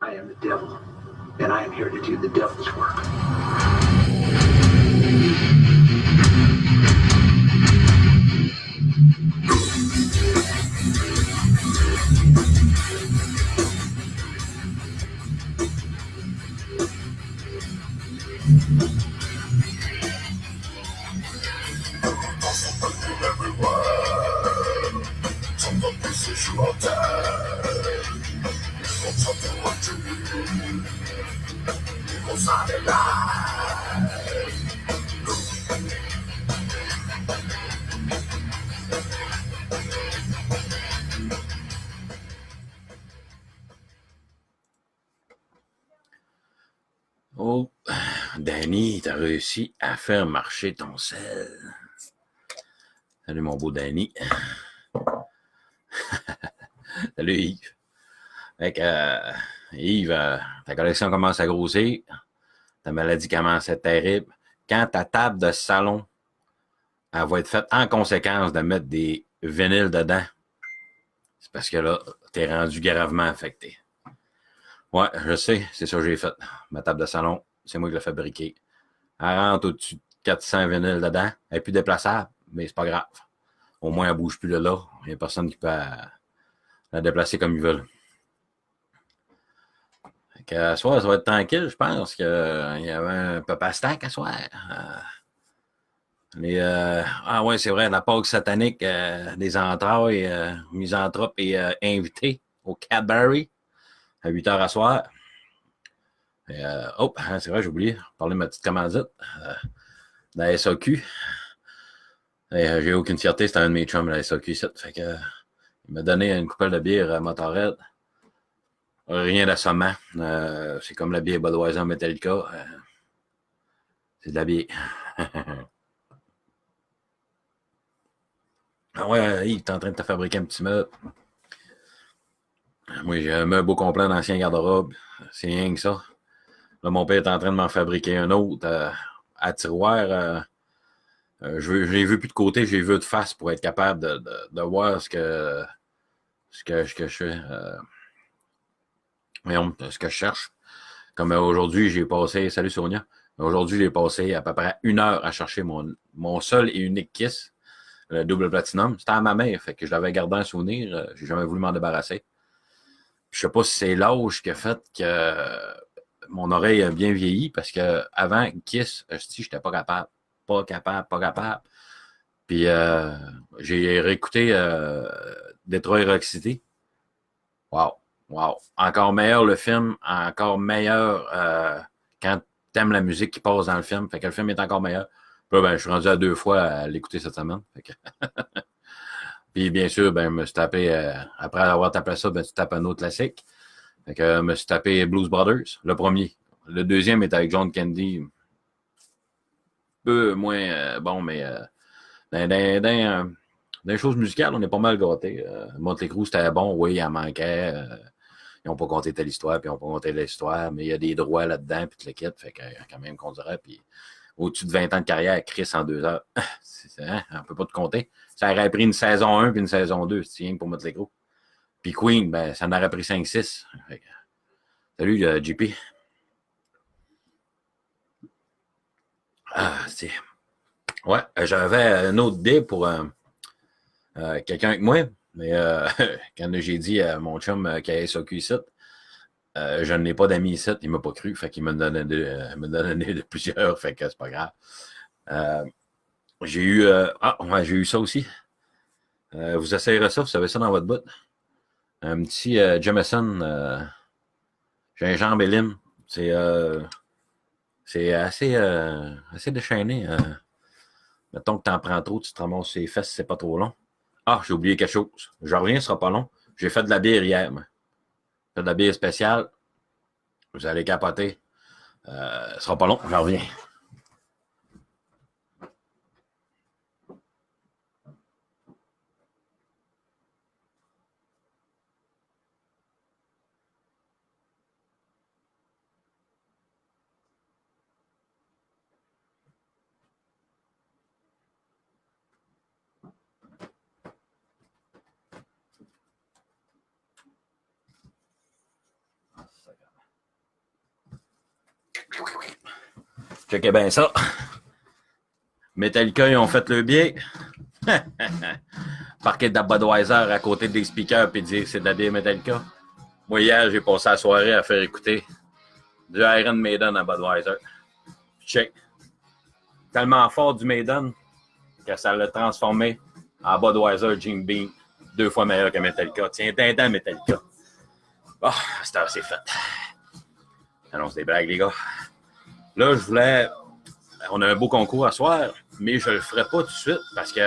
I am the devil, and I am here to do the devil's work. Oh, Danny, t'as réussi à faire marcher ton sel. Salut mon beau Danny. Salut Yves. Fait que, Yves, ta collection commence à grossir. Ta maladie commence à être terrible. Quand ta table de salon, elle va être faite en conséquence de mettre des vinyles dedans, c'est parce que là, t'es rendu gravement affecté. Ouais, je sais, c'est ça que j'ai fait. Ma table de salon, c'est moi qui l'ai fabriquée. Elle rentre au-dessus de 400 vinyles dedans. Elle n'est plus déplaçable, mais c'est pas grave. Au moins, elle ne bouge plus de là. Il n'y a personne qui peut la déplacer comme ils veulent. Fait que, à soir, ça va être tranquille, je pense. Il y avait un Papa Stack à soir. Ah ouais, c'est vrai, la Pâque satanique des entrailles, misanthropes et invités au Cadbury à 8h à soir. C'est vrai, j'ai oublié. Parler de ma petite commandite de la SAQ. J'ai aucune fierté, c'était un de mes chums, la SAQ. Fait que, il m'a donné une coupelle de bière à Motorhead. Rien d'assommant. C'est comme la bière Budweiser Metallica. C'est de la bière. Ah ouais, il est en train de te fabriquer un petit meuble. Moi, j'ai un meuble au complet d'ancien garde-robe. C'est rien que ça. Là, mon père est en train de m'en fabriquer un autre à tiroir. Je l'ai vu plus de côté, je l'ai vu de face pour être capable de voir ce que je fais. Ce que je cherche. Comme aujourd'hui, j'ai passé, salut Sonia, aujourd'hui, j'ai passé à peu près 1 heure à chercher mon seul et unique Kiss, le double platinum. C'était à ma mère, fait que je l'avais gardé un souvenir, j'ai jamais voulu m'en débarrasser. Je sais pas si c'est l'âge qui a fait que mon oreille a bien vieilli, parce que avant Kiss, j'étais pas capable. Pas capable. Puis j'ai réécouté Detroit Rock City. Wow. Encore meilleur le film, encore meilleur quand t'aimes la musique qui passe dans le film. Fait que le film est encore meilleur. Puis là, je suis rendu à 2 fois à l'écouter cette semaine. Fait que puis bien sûr, je me suis tapé, après avoir tapé ça, tu tapes un autre classique. Fait que je me suis tapé Blues Brothers, le premier. Le deuxième est avec John Candy. Un peu moins bon, mais dans les choses musicales, on est pas mal gâtés. Motley Crue, c'était bon, oui, il en manquait. Ils n'ont pas compté telle histoire, puis ils n'ont pas compté l'histoire, mais il y a des droits là-dedans, puis tu le quittes, fait que quand même qu'on dirait, puis au-dessus de 20 ans de carrière, Chris en 2 heures, on peut pas te compter. Ça aurait pris une saison 1 puis une saison 2, c'est rien pour mettre les gros. Puis Queen, ça en aurait pris 5-6. Salut, JP. C'est... Ouais, j'avais une autre idée pour quelqu'un avec moi, mais quand j'ai dit à mon chum qui a SAQ ici, je n'ai pas d'amis ici, il m'a pas cru, fait qu'il m'a donné de plusieurs, fait que c'est pas grave. J'ai eu ça aussi. Vous essayerez ça, vous savez ça dans votre bout. Un petit Jameson gingembre et lime. C'est assez déchaîné. Mettons que t'en prends trop, tu te ramasses les fesses, c'est pas trop long. Ah, j'ai oublié quelque chose. Je reviens, ce sera pas long. J'ai fait de la bière hier, moi. J'ai fait de la bière spéciale. Vous allez capoter. Ce sera pas long, je reviens. Checkez bien ça. Metallica, ils ont fait le bien. Parquet de Budweiser à côté des speakers puis dire que c'est de la bière Metallica. Moi, hier, j'ai passé la soirée à faire écouter du Iron Maiden à Budweiser. Check. Tellement fort du Maiden que ça l'a transformé en Budweiser Jim Beam. 2 fois meilleur que Metallica. Tiens, tintin Metallica. Bon, c'est fait. Annonce des blagues, les gars. Là, je voulais... On a un beau concours à soir, mais je le ferai pas tout de suite parce que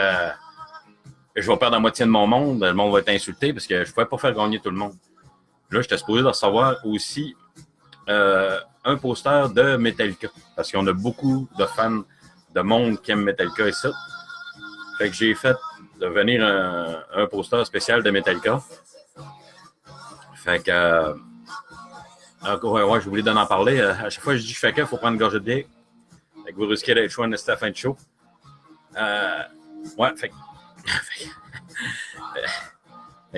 je vais perdre la moitié de mon monde. Le monde va être insulté parce que je ne pouvais pas faire gagner tout le monde. Là, j'étais supposé de recevoir aussi un poster de Metallica parce qu'on a beaucoup de fans de monde qui aiment Metallica et ça. Fait que j'ai fait venir un poster spécial de Metallica. Fait que... ouais, j'ai oublié d'en parler. À chaque fois que je dis il faut prendre une gorgée de bière. Fait que vous risquez d'être chaud à la fin de show. Ouais, fait que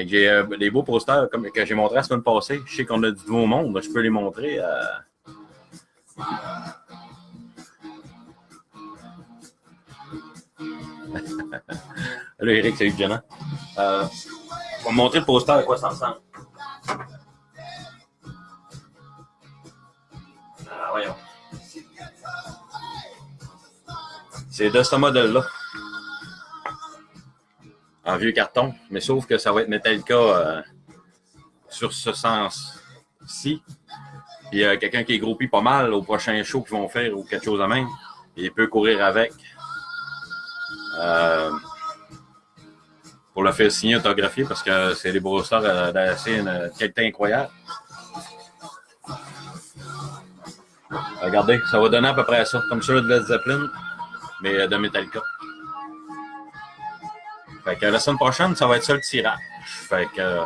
j'ai des beaux posters comme que j'ai montrés la semaine passée. Je sais qu'on a du nouveau monde. Je peux les montrer. Là, Eric, salut, Jenna. On va montrer le poster à quoi ça ressemble. Voyons. C'est de ce modèle-là. En vieux carton. Mais sauf que ça va être Metallica sur ce sens-ci. Puis il y a quelqu'un qui est groupé pas mal au prochain show qu'ils vont faire ou quelque chose de même. Et il peut courir avec. Pour le faire signer, autographier, parce que c'est des brosseurs d'assez une qualité incroyable. Regardez, ça va donner à peu près ça, comme ça de Led Zeppelin, mais de Metallica. Fait que la semaine prochaine, ça va être ça le tirage. Fait que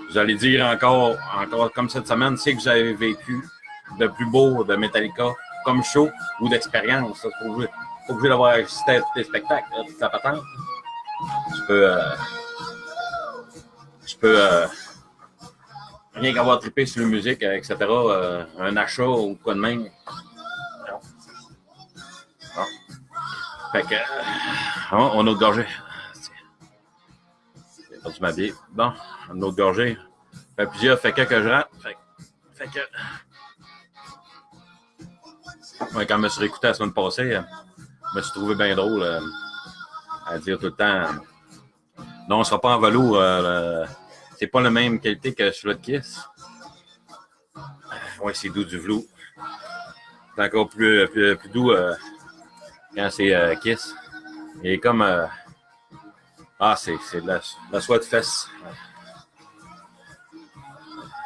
vous allez dire encore comme cette semaine, c'est que vous avez vécu de plus beau de Metallica comme show ou d'expérience. Il faut obligé d'avoir assisté à tous les spectacles, toute la patente. Tu peux rien qu'avoir trippé sur la musique, etc. Un achat ou quoi de même. Non. Bon. Fait que on a gorgé. J'ai perdu ma bière. Bon, on a gorgé. Fait plusieurs fait que je rentre. Fait que. Ouais, quand je me suis réécouté la semaine passée, je me suis trouvé bien drôle à dire tout le temps. Non, on ne sera pas en velours. C'est pas la même qualité que sur le Kiss. Oui, c'est doux du velours. C'est encore plus doux quand c'est Kiss. Et comme... c'est de la soie de fesse.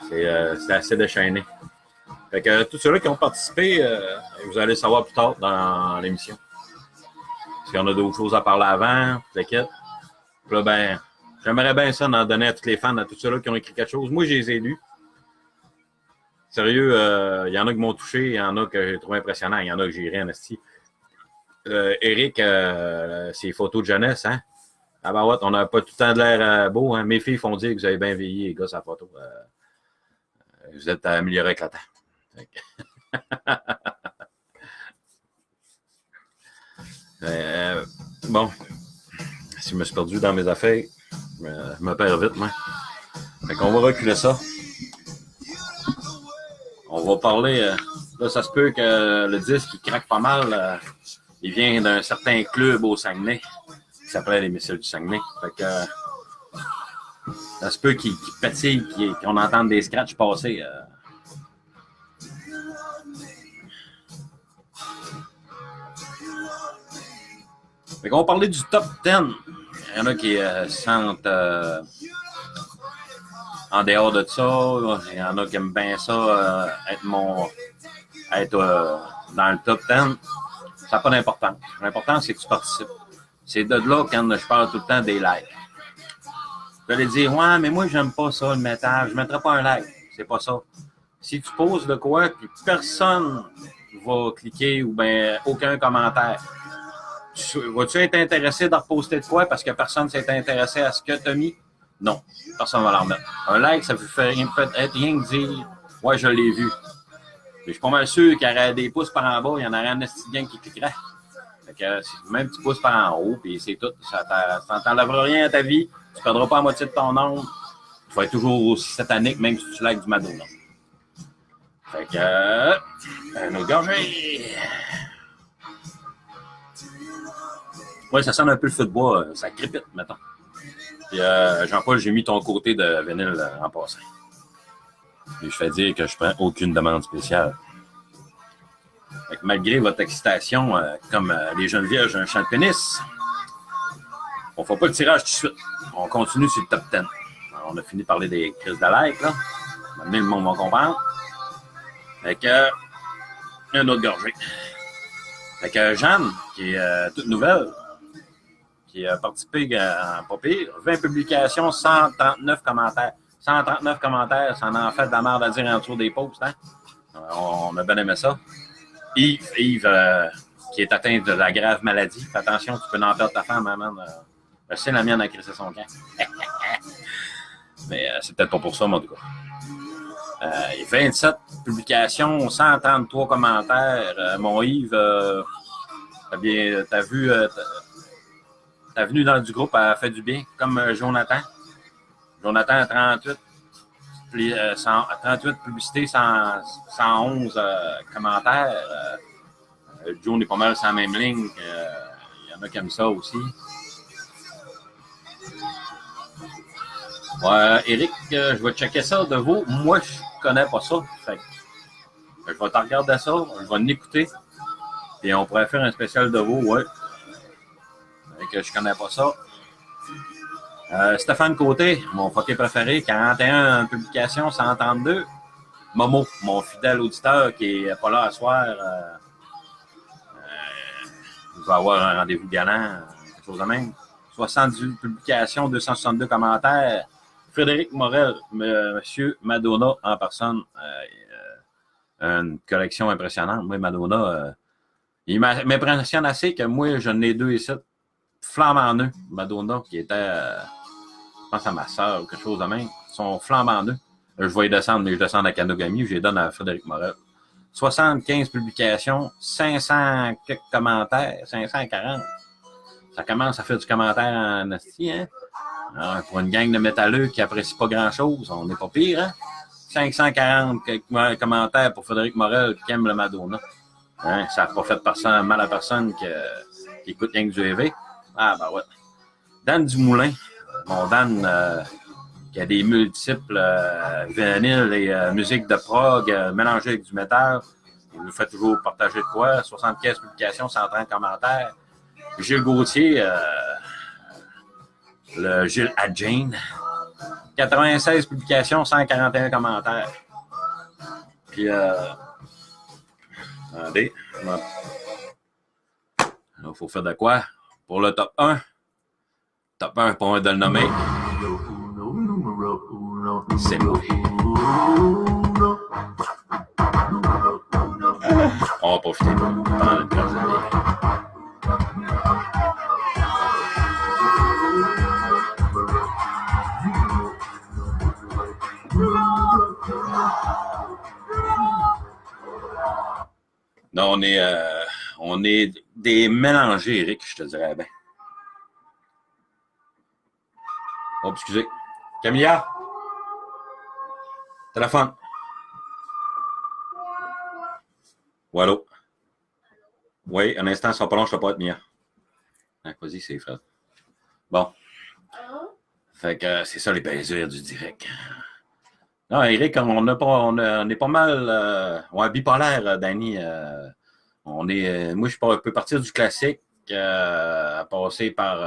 C'est assez déchaîné. Fait que tous ceux-là qui ont participé, vous allez le savoir plus tard dans l'émission. S'il y en a d'autres choses à parler avant, t'inquiète. Puis là, ben, j'aimerais bien ça d'en donner à tous les fans, à tous ceux-là qui ont écrit quelque chose. Moi, je les ai lus. Sérieux, il y en a qui m'ont touché, il y en a que j'ai trouvé impressionnant, il y en a que j'ai rien esti. Eric, ses photos de jeunesse, hein? Ah ben ouais, on n'a pas tout le temps de l'air beau, hein? Mes filles font dire que vous avez bien vieilli, les gars, sa photo. Vous êtes amélioré avec la temps. Bon, si je me suis perdu dans mes affaires, je me perds vite, moi. Fait qu'on va reculer ça. On va parler... là, ça se peut que le disque, il craque pas mal. Il vient d'un certain club au Saguenay qui s'appelle les Missiles du Saguenay. Fait que... ça se peut qu'il pétille, qu'on entende des scratchs passer. Fait qu'on va parler du top 10. Il y en a qui se sentent en dehors de ça. Il y en a qui aiment bien ça, être dans le top 10. Ça n'a pas d'importance. L'important, c'est que tu participes. C'est de là quand je parle tout le temps des likes. Vous allez dire, ouais, mais moi, j'aime pas ça, le métal. Je ne mettrai pas un like. C'est pas ça. Si tu poses de quoi, puis personne va cliquer ou bien aucun commentaire, vas-tu être intéressé de reposter de quoi parce que personne s'est intéressé à ce que tu as mis? Non, personne ne va l'en remettre. Un like, ça peut être rien que dire « Ouais, je l'ai vu ». Mais je suis pas mal sûr qu'il y aurait des pouces par en bas, il y en aurait un esti de gang qui cliquerait. Fait que même un petit pouce par en haut, puis c'est tout. Ça t'enlèvera rien à ta vie. Tu ne perdras pas la moitié de ton nombre. Tu vas être toujours aussi satanique, même si tu likes du Madonna. Fait que... un autre gorgée. Ouais, ça sonne un peu le feu de bois. Ça crépite, mettons. Puis Jean-Paul, j'ai mis ton côté de vinyle en passant. Et je fais dire que je prends aucune demande spéciale. Fait que malgré votre excitation, comme les jeunes vierges un champ de pénis, on ne fait pas le tirage tout de suite. On continue sur le top 10. Alors, on a fini de parler des crises de like, là. Maintenant, le monde va comprendre. Fait que, un autre gorgée. Fait que Jeanne, qui est toute nouvelle, qui a participé en pas pire, 20 publications, 139 commentaires. 139 commentaires, ça en fait de la merde à dire en dessous des posts, hein? On a bien aimé ça. Yves, qui est atteint de la grave maladie. Fais attention, tu peux en perdre ta femme, maman. Je sais, la mienne a crissé son camp. Mais c'est peut-être pas pour ça, moi, en tout cas. 27 publications, 133 commentaires. Mon Yves, t'as vu, t'as venu dans du groupe, elle fait du bien, comme Jonathan. Jonathan a 38 publicités, 111 commentaires. Joe n'est pas mal sur la même ligne. Il y en a qui aiment ça aussi. Ouais, Eric, je vais checker ça de vous. Moi, je connais pas ça. Fait que je vais te regarder ça, je vais l'écouter. Et on pourrait faire un spécial de vous, ouais. Fait que je connais pas ça. Stéphane Côté, mon fucké préféré, 41 publications, 132. Momo, mon fidèle auditeur qui est pas là à soir. Il va avoir un rendez-vous galant, quelque chose de même. 78 publications, 262 commentaires. Frédéric Morel, Monsieur Madonna en personne. Une collection impressionnante. Moi, Madonna, il m'impressionne assez que moi, j'en ai deux ici. Flambant neuf, Madonna, qui était, je pense à ma soeur ou quelque chose de même. Ils sont flambant neufs. Je vais y descendre, mais je descends à Kanogami, je les donne à Frédéric Morel. 75 publications, 500 quelques commentaires, 540. Ça commence à faire du commentaire en asti, hein? Alors, pour une gang de métalleux qui apprécie pas grand-chose, on n'est pas pire, hein? 540 quelques commentaires pour Frédéric Morel qui aime le Madonna. Hein? Ça n'a pas fait mal à personne qui écoute rien que du EV. Ah, ben ouais. Dan Dumoulin, mon Dan, qui a des multiples vinyles et musique de prog mélangées avec du métal. Il nous fait toujours partager de quoi. 75 publications, 130 commentaires. Gilles Gauthier, le Gilles Adjane. 96 publications, 141 commentaires. Puis, attendez. Il faut faire de quoi? Pour le top 1. Top 1, pour moi de le nommer. C'est moi. On va profiter pendant une quinzaine d'années. Non, on est des mélangés, Eric, je te dirais bien. Oh, excusez. Camilla? Téléphone. Voilà. Oui, un instant, ça sera pas long, je ne vais pas être Mia. Vas-y, c'est Fred. Bon. Fait que c'est ça les plaisirs du direct. Non, Eric, on est pas mal bipolaire, Danny. Moi, je peux partir du classique à passer par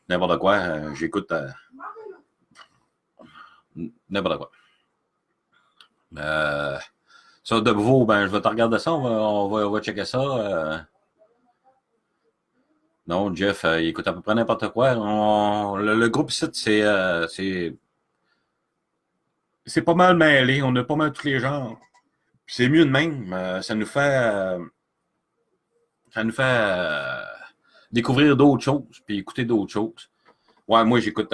n'importe quoi. J'écoute n'importe quoi. Ça, de vous, je vais te regarder ça. On va checker ça. Non, Jeff, il écoute à peu près n'importe quoi. Le groupe ici, c'est pas mal mêlé. On a pas mal tous les genres. C'est mieux de même. Ça nous fait découvrir d'autres choses, puis écouter d'autres choses. Ouais, moi, j'écoute,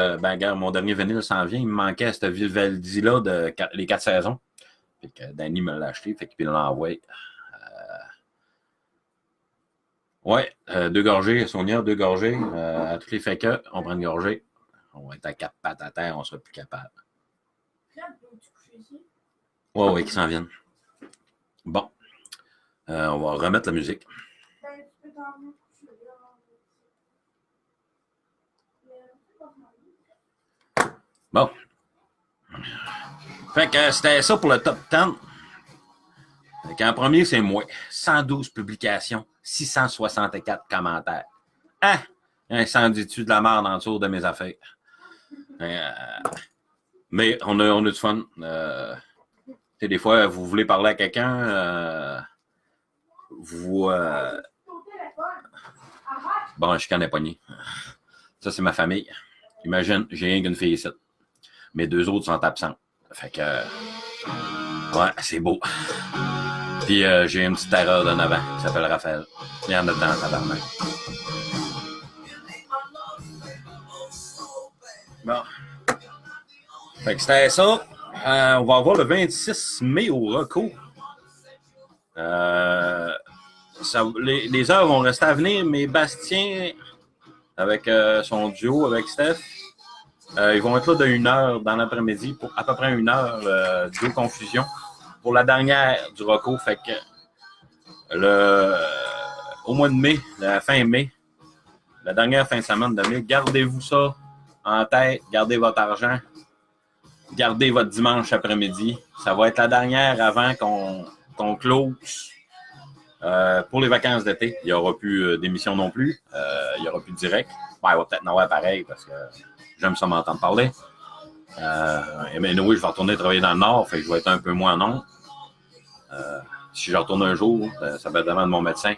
mon dernier vinyle s'en vient. Il me manquait cette Vivaldi-là les 4 saisons. Fait que Danny me l'a acheté, fait qu'il l'envoie. Ouais, 2 gorgées, Sonia, 2 gorgées. À toutes les fait que, on prend une gorgée. On va être à 4 pattes à terre, on sera plus capable. Ouais, ouais, qui s'en viennent. Bon. On va remettre la musique. Bon. Fait que c'était ça pour le top 10. Fait qu'en premier, c'est moi. 112 publications, 664 commentaires. Hein? Incendie-tu de la merde en dessous de mes affaires. Mais on a du fun. Des fois, vous voulez parler à quelqu'un, bon, je connais pas ni. Ça, c'est ma famille. Imagine, j'ai rien qu'une fille ici. Mes 2 autres sont absents. Fait que... ouais, c'est beau. Puis j'ai une petite terreur de 9 ans qui s'appelle Raphaël. Il y en a dedans, tabarnak. Bon. Fait que c'était ça. On va avoir le 26 mai au Rocco. Les heures vont rester à venir, mais Bastien, avec son duo, avec Steph, ils vont être là de 1 heure dans l'après-midi, pour à peu près 1 heure, duo confusion, pour la dernière du Rocco. Fait que au mois de mai, la fin mai, la dernière fin de semaine de mai, gardez-vous ça en tête, gardez votre argent, gardez votre dimanche après-midi. Ça va être la dernière avant qu'on close pour les vacances d'été. Il n'y aura plus d'émission non plus. Il n'y aura plus de direct. Ben, il va peut-être en avoir pareil parce que j'aime ça m'entendre parler. Mais oui, je vais retourner travailler dans le Nord, fait que je vais être un peu moins en nombre. Si je retourne un jour, ça va demander de mon médecin.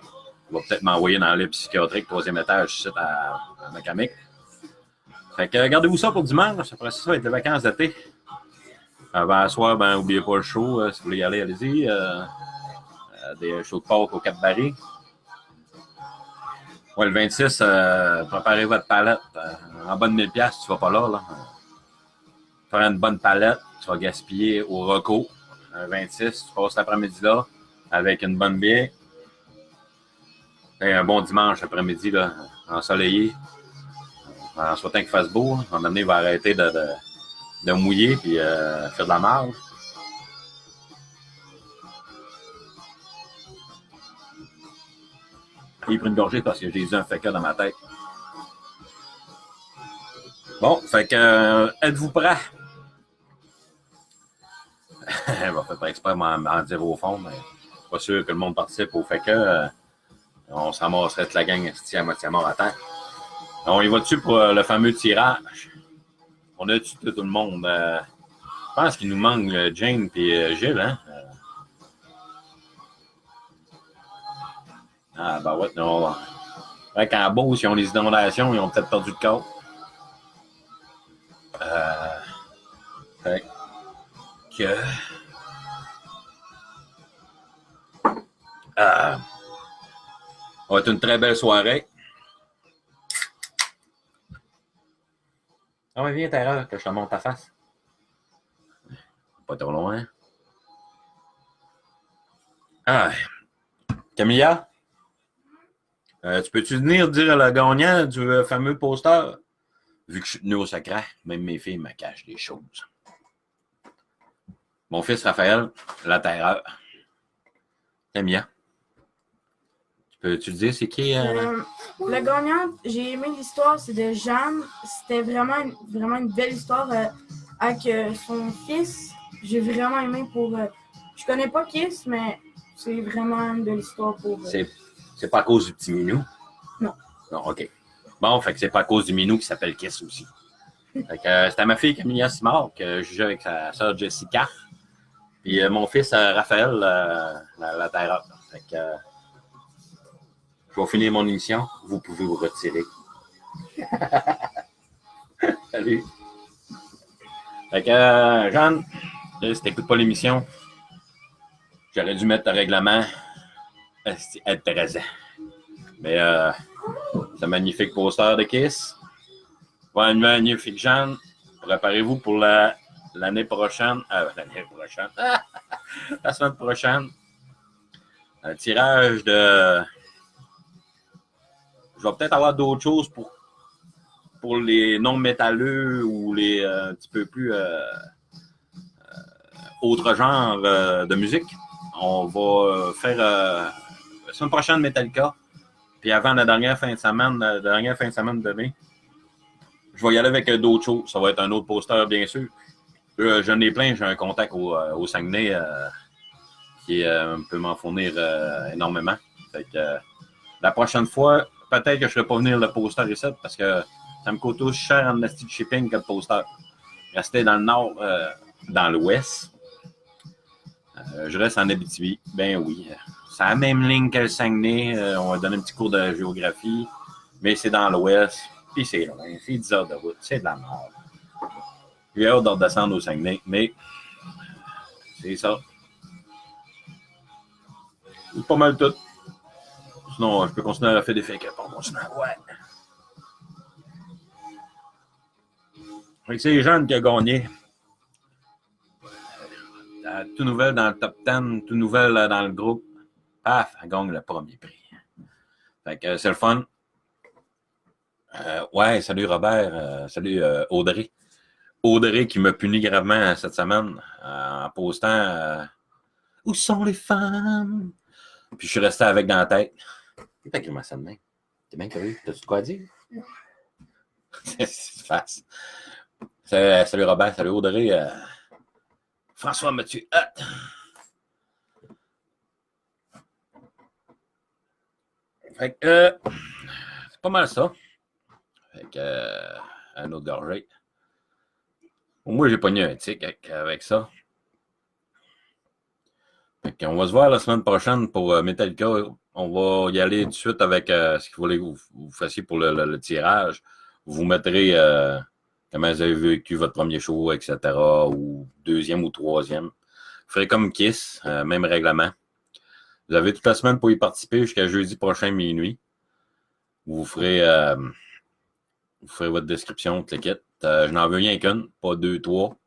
Il va peut-être m'envoyer dans le psychiatrique, 3e étage, ici à Macamic. Fait que gardez-vous ça pour dimanche. Après ça va être les vacances d'été. Avant le soir, ben, n'oubliez pas le show. Si vous voulez y aller, allez-y. Des shows de Pâques au Cap-Barry. Ouais, le 26, préparez votre palette. En bas de 1000$, tu vas pas là. Faire une bonne palette, tu vas gaspiller au Rocco. Un 26, tu passes l'après-midi là avec une bonne bière. Et un bon dimanche après-midi, là, ensoleillé. En souhaitant qu'il fasse beau. À un moment donné, il va arrêter de mouiller et faire de la marge. Il pris une gorgée parce que j'ai eu un féca dans ma tête. Bon, fait que êtes-vous prêts? Elle va faire pas exprès m'en dire au fond, mais pas sûr que le monde participe au féca. On se ramasserait toute la gang à moitié mort à terre. On y va dessus pour le fameux tirage. On a dessus tout le monde. Je pense qu'il nous manque Jane et Gilles, hein? Ah, ben ouais, non. Ouais, qu'en Beauce, ils ont les inondations, ils ont peut-être perdu le corps. Fait que. Ça va être une très belle soirée. Ah ouais, viens, Terreur, que je te montre ta face. Pas trop loin. Ah, Camilla? Tu peux-tu venir dire à la gagnante du fameux poster? Vu que je suis tenu au secret, même mes filles me cachent des choses. Mon fils Raphaël, la terreur. Camilla? Peux-tu dire c'est qui? La gagnante, j'ai aimé l'histoire, c'est de Jeanne. C'était vraiment une belle histoire avec son fils. J'ai vraiment aimé pour... je connais pas Kiss, mais c'est vraiment une belle histoire pour... C'est pas à cause du petit minou? Non. Non, OK. Bon, fait que c'est pas à cause du minou qui s'appelle Kiss aussi. Fait que c'était ma fille Camilla Simard que je jouais avec sa sœur Jessica. Puis mon fils Raphaël, la terreur. Fait que je vais finir mon émission. Vous pouvez vous retirer. Salut. Fait que Jeanne, si t'écoutes pas l'émission, j'aurais dû mettre le règlement être présent. Mais c'est un magnifique poster de Kiss. Ouais, une magnifique Jeanne. Préparez-vous pour l'année prochaine. L'année prochaine. la semaine prochaine. Un tirage de... Je vais peut-être avoir d'autres choses pour les non-métalleux ou les un petit peu plus autres genres de musique. On va faire la semaine prochaine Metallica. Puis avant la dernière fin de semaine de mai, je vais y aller avec d'autres choses. Ça va être un autre poster, bien sûr. J'en ai plein. J'ai un contact au Saguenay qui peut m'en fournir énormément. Fait que, la prochaine fois, peut-être que je ne ferai pas venir le poster ici parce que ça me coûte aussi cher en esti de shipping que le poster. Rester dans le nord, dans l'ouest. Je reste en Abitibi. Ben oui. C'est la même ligne que le Saguenay. On va donner un petit cours de géographie. Mais c'est dans l'ouest. Puis c'est loin. C'est 10 heures de route. C'est de la mort. J'ai hâte de redescendre au Saguenay. Mais c'est ça. C'est pas mal tout. Sinon, je peux continuer à faire des fake-up. On continue. Ouais. Fait que c'est Jeanne qui a gagné. Tout nouvelle dans le top 10, tout nouvelle dans le groupe. Paf, elle gagne le premier prix. Fait que c'est le fun. Ouais, salut Robert. Salut Audrey. Audrey qui m'a puni gravement cette semaine en postant Où sont les femmes? Puis je suis resté avec dans la tête. Qu'est-ce que t'as grimacé de main? T'es bien curieux? T'as-tu de quoi dire? Non. C'est face. Salut Robert, salut Audrey. François Mathieu. Fait que c'est pas mal ça. Fait que un autre gorgée. Moi, j'ai pogné un tic avec ça. Fait qu'on va se voir la semaine prochaine pour Metallica. On va y aller tout de suite avec ce qu'il fallait que vous fassiez pour le tirage. Vous mettrez comment vous avez vécu votre premier show, etc. ou deuxième ou troisième. Vous ferez comme Kiss, même règlement. Vous avez toute la semaine pour y participer jusqu'à jeudi prochain minuit. Vous ferez votre description, toute l'équipe. Je n'en veux rien qu'une, pas 2, 3.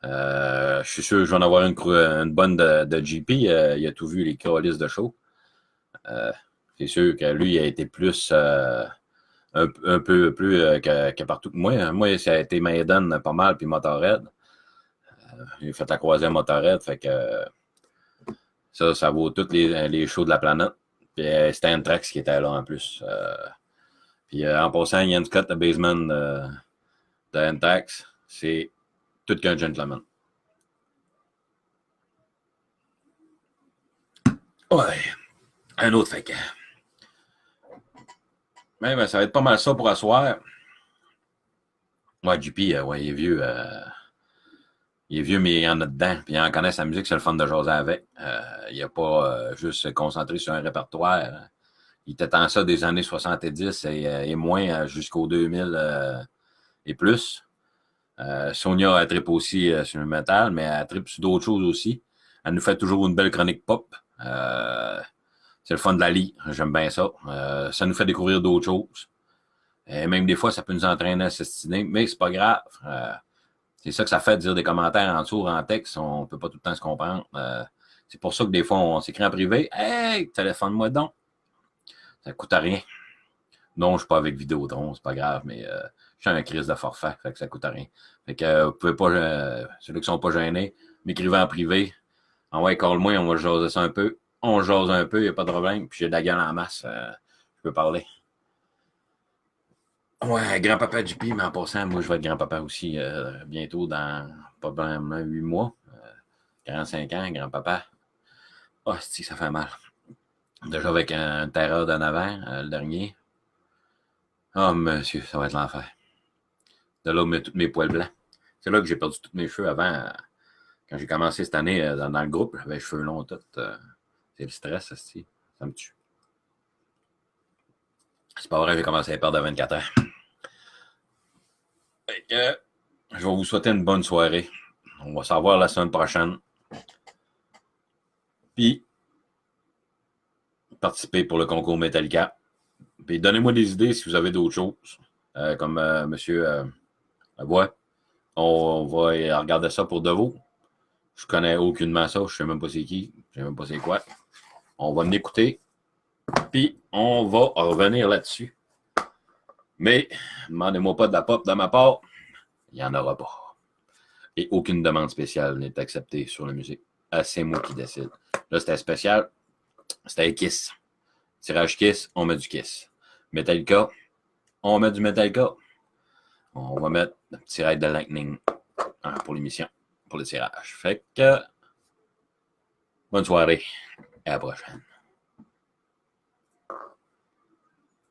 Je suis sûr que je vais en avoir une bonne de JP. Il a tout vu, les calices de show. C'est sûr que lui, il a été plus un peu plus que partout que moi. Moi, ça a été Maiden pas mal, puis Motorhead. J'ai fait la croisière Motorhead, fait que ça vaut tous les shows de la planète. Puis c'était Anthrax qui était là en plus. Puis en passant, Ian Scott, le baseman de Anthrax, c'est tout qu'un gentleman. Ouais. Un autre fait que. Ben, ça va être pas mal ça pour asseoir. Ouais, JP, ouais, il est vieux. Il est vieux, mais il en a dedans. Puis il en connaît sa musique, c'est le fun de jaser avec. Il n'a pas juste se concentrer sur un répertoire. Il était en ça des années 70 et moins jusqu'au 2000 et plus. Sonia, elle tripe aussi sur le métal, mais elle tripe sur d'autres choses aussi. Elle nous fait toujours une belle chronique pop. C'est le fun de la lie. J'aime bien ça. Ça nous fait découvrir d'autres choses. Et même des fois, ça peut nous entraîner à s'estimer, mais c'est pas grave. C'est ça que ça fait de dire des commentaires en dessous, en texte. On peut pas tout le temps se comprendre. C'est pour ça que des fois, on s'écrit en privé. « Hey, téléphone-moi donc! » Ça coûte à rien. Non, je suis pas avec Vidéotron, c'est pas grave, mais je suis en crise de forfait, fait que ça coûte à rien. Fait que vous pouvez pas, ceux qui sont pas gênés, m'écrivez en privé. Ah ouais, call-moi, on va jaser ça un peu. On jase un peu, il n'y a pas de problème. Puis j'ai de la gueule en masse, je peux parler. Ouais, grand-papa JP, mais en passant, moi, je vais être grand-papa aussi bientôt dans probablement 8 mois. 45 ans, grand-papa. Oh, si, ça fait mal. Déjà avec un terreur d'en avant, le dernier. Oh, monsieur, ça va être l'enfer. De là où tous mes poils blancs. C'est là que j'ai perdu tous mes cheveux avant. Quand j'ai commencé cette année dans le groupe, j'avais les cheveux longs tout. C'est le stress, ça me tue. C'est pas vrai, j'ai commencé à perdre à 24 ans. Fait que, je vais vous souhaiter une bonne soirée. On va s'en voir la semaine prochaine. Puis, participer pour le concours Metallica. Puis, donnez-moi des idées si vous avez d'autres choses. Comme monsieur Lavoie. On va regarder ça pour de vous. Je connais aucunement ça. Je sais même pas c'est qui. Je sais même pas c'est quoi. On va l'écouter. Puis, on va revenir là-dessus. Mais, demandez-moi pas de la pop de ma part. Il n'y en aura pas. Et aucune demande spéciale n'est acceptée sur la musique. C'est moi qui décide. Là, c'était spécial. C'était Kiss. Tirage Kiss, on met du Kiss. Metallica, on met du Metallica. On va mettre un petit raid de Lightning pour l'émission, pour le tirage. Fait que, bonne soirée et à la prochaine.